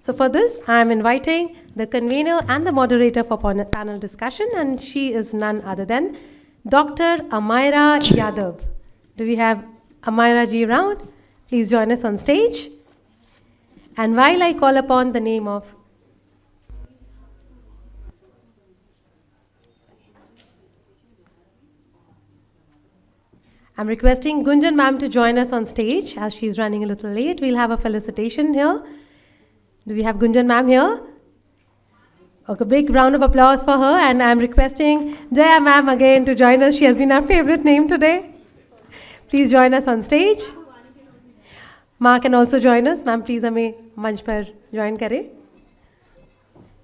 So for this, I am inviting the convener and the moderator for panel discussion, and she is none other than Dr. Amaira Yadav. Do we have Amaira ji around? Please join us on stage. And while I call upon the name of I'm requesting Gunjan ma'am to join us on stage as she's running a little late. We'll have a felicitation here. Do we have Gunjan ma'am here? Okay, big round of applause for her. And I'm requesting Jaya ma'am again to join us. She has been our favorite name today. Please join us on stage. Ma can also join us. Ma'am, please hame manch par join kare.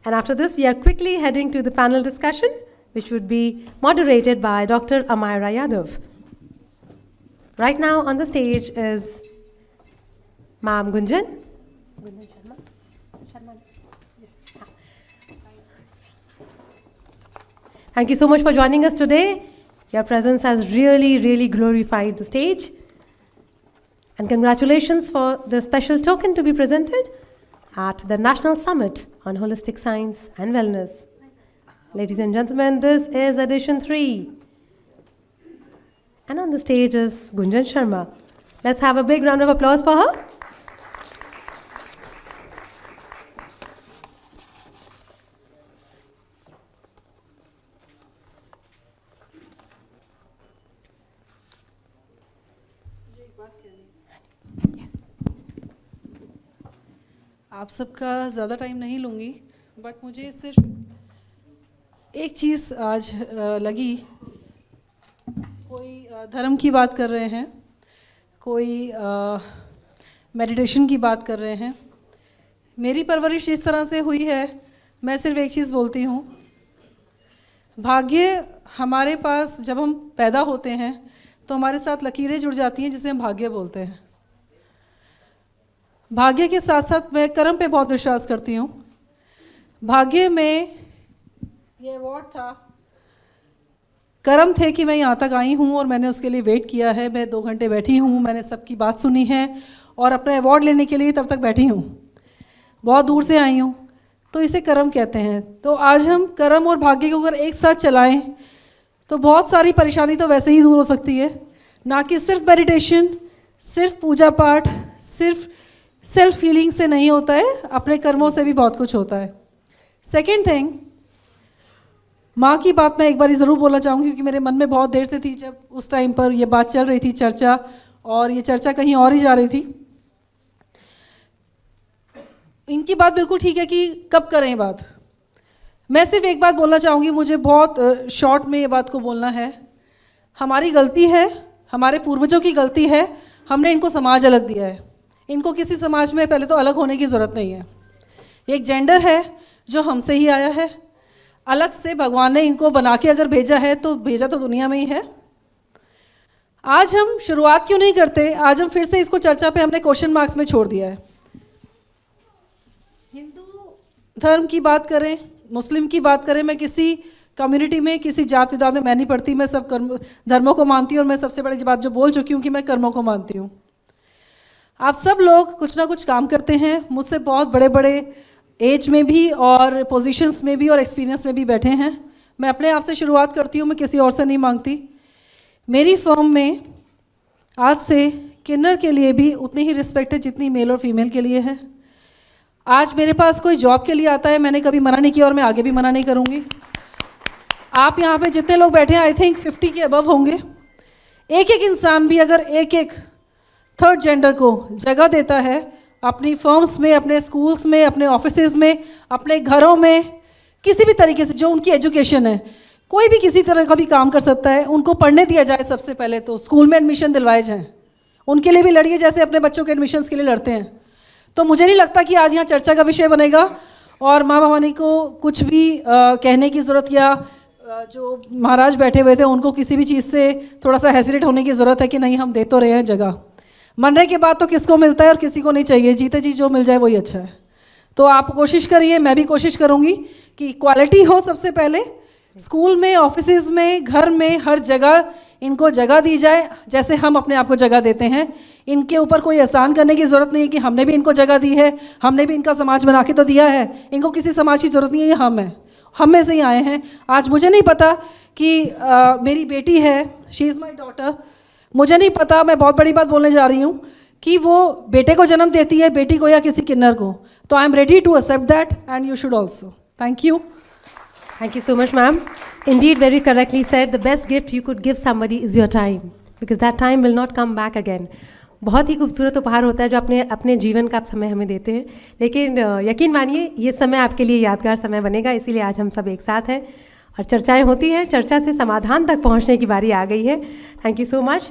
And after this, we are quickly heading to the panel discussion, which would be moderated by Dr. Amaira Yadav. Right now on the stage is Ma'am Gunjan. Gunjan Sharma. Yes. Thank you so much for joining us today. Your presence has really glorified the stage. And congratulations for the special token to be presented at the National Summit on Holistic Science and Wellness. Ladies and gentlemen, this is edition 3. And on the stage is Gunjan Sharma. Let's have a big round of applause for her. आप सबका ज़्यादा time नहीं लूँगी, but मुझे सिर्फ एक चीज़ आज लगी। कोई धर्म की बात कर रहे हैं, कोई मेडिटेशन की बात कर रहे हैं। मेरी परवरिश इस तरह से हुई है, मैं सिर्फ एक चीज़ बोलती हूँ, भाग्य हमारे पास जब हम पैदा होते हैं तो हमारे साथ लकीरें जुड़ जाती हैं जिसे हम भाग्य बोलते हैं। भाग्य के साथ साथ मैं कर्म पे बहुत विश्वास करती हूँ। भाग्य में ये अवार्ड था, कर्म थे कि मैं यहाँ तक आई हूँ और मैंने उसके लिए वेट किया है। मैं 2 घंटे बैठी हूँ, मैंने सबकी बात सुनी है और अपना अवार्ड लेने के लिए तब तक बैठी हूँ। बहुत दूर से आई हूँ, तो इसे कर्म कहते हैं। तो आज हम कर्म और भाग्य को अगर एक साथ चलाएं तो बहुत सारी परेशानी तो वैसे ही दूर हो सकती है, ना कि सिर्फ मेडिटेशन, सिर्फ पूजा पाठ, सिर्फ सेल्फ फीलिंग से नहीं होता है, अपने कर्मों से भी बहुत कुछ होता है। सेकेंड थिंग, माँ की बात मैं एक बार ज़रूर बोलना चाहूँगी क्योंकि मेरे मन में बहुत देर से थी जब उस टाइम पर ये बात चल रही थी चर्चा, और ये चर्चा कहीं और ही जा रही थी। इनकी बात बिल्कुल ठीक है कि कब करें बात। मैं सिर्फ एक बात बोलना चाहूँगी, मुझे बहुत शॉर्ट में ये बात को बोलना है। हमारी गलती है, हमारे पूर्वजों की गलती है, हमने इनको समाज अलग दिया है। इनको किसी समाज में पहले तो अलग होने की ज़रूरत नहीं है। एक जेंडर है जो हमसे ही आया है, अलग से भगवान ने इनको बना के अगर भेजा है तो भेजा तो दुनिया में ही है। आज हम शुरुआत क्यों नहीं करते, आज हम फिर से इसको चर्चा पे हमने क्वेश्चन मार्क्स में छोड़ दिया है। हिंदू धर्म की बात करें, मुस्लिम की बात करें, मैं किसी कम्युनिटी में, किसी जात विदात में मैं नहीं पढ़ती, मैं सब धर्मों को मानती हूँ और मैं सबसे बड़ी बात जो बोल चुकी हूँ कि मैं कर्मों को मानती हूँ। आप सब लोग कुछ ना कुछ काम करते हैं, मुझसे बहुत बड़े बड़े एज में भी और पोजीशंस में भी और एक्सपीरियंस में भी बैठे हैं। मैं अपने आप से शुरुआत करती हूँ, मैं किसी और से नहीं मांगती। मेरी फर्म में आज से किन्नर के लिए भी उतनी ही रिस्पेक्ट है जितनी मेल और फीमेल के लिए है। आज मेरे पास कोई जॉब के लिए आता है, मैंने कभी मना नहीं किया और मैं आगे भी मना नहीं करूँगी। आप यहाँ पे जितने लोग बैठे हैं आई थिंक 50 के अबव होंगे। एक एक इंसान भी अगर एक एक थर्ड जेंडर को जगह देता है अपनी फर्म्स में, अपने स्कूल्स में, अपने ऑफिसेज में, अपने घरों में, किसी भी तरीके से जो उनकी एजुकेशन है, कोई भी किसी तरह का भी काम कर सकता है। उनको पढ़ने दिया जाए, सबसे पहले तो स्कूल में एडमिशन दिलवाए जाएँ, उनके लिए भी लड़िए जैसे अपने बच्चों के एडमिशन्स के लिए लड़ते हैं। तो मुझे नहीं लगता कि आज यहाँ चर्चा का विषय बनेगा और माँ भवानी को कुछ भी कहने की ज़रूरत, या जो महाराज बैठे हुए थे उनको किसी भी चीज़ से थोड़ा सा हेसिटेट होने की ज़रूरत है कि नहीं हम दे तो रहे हैं जगह। मरने के बाद तो किसको मिलता है और किसी को नहीं चाहिए, जीते जी जो मिल जाए वही अच्छा है। तो आप कोशिश करिए, मैं भी कोशिश करूँगी कि क्वालिटी हो सबसे पहले, स्कूल में, ऑफिसेज में, घर में, हर जगह इनको जगह दी जाए जैसे हम अपने आप को जगह देते हैं। इनके ऊपर कोई एहसान करने की ज़रूरत नहीं है कि हमने भी इनको जगह दी है, हमने भी इनका समाज बना के तो दिया है। इनको किसी समाज की ज़रूरत नहीं है, ये हम हैं, हम में से ही आए हैं। आज मुझे नहीं पता कि मेरी बेटी है, शी इज़ माई डॉटर, मुझे नहीं पता, मैं बहुत बड़ी बात बोलने जा रही हूँ कि वो बेटे को जन्म देती है, बेटी को या किसी किन्नर को, तो I am ready to accept that and you should also. Thank you. Thank you so much, ma'am. Indeed, very correctly said, the best gift you could give somebody is your time, because that time will not come back again. बहुत ही खूबसूरत उपहार होता है जो अपने जीवन का आप समय हमें देते हैं, लेकिन यकीन मानिए ये समय आपके लिए यादगार समय बनेगा। इसीलिए आज हम सब एक साथ हैं और चर्चाएं होती हैं, चर्चा से समाधान तक पहुंचने की बारी आ गई है। Thank you so much.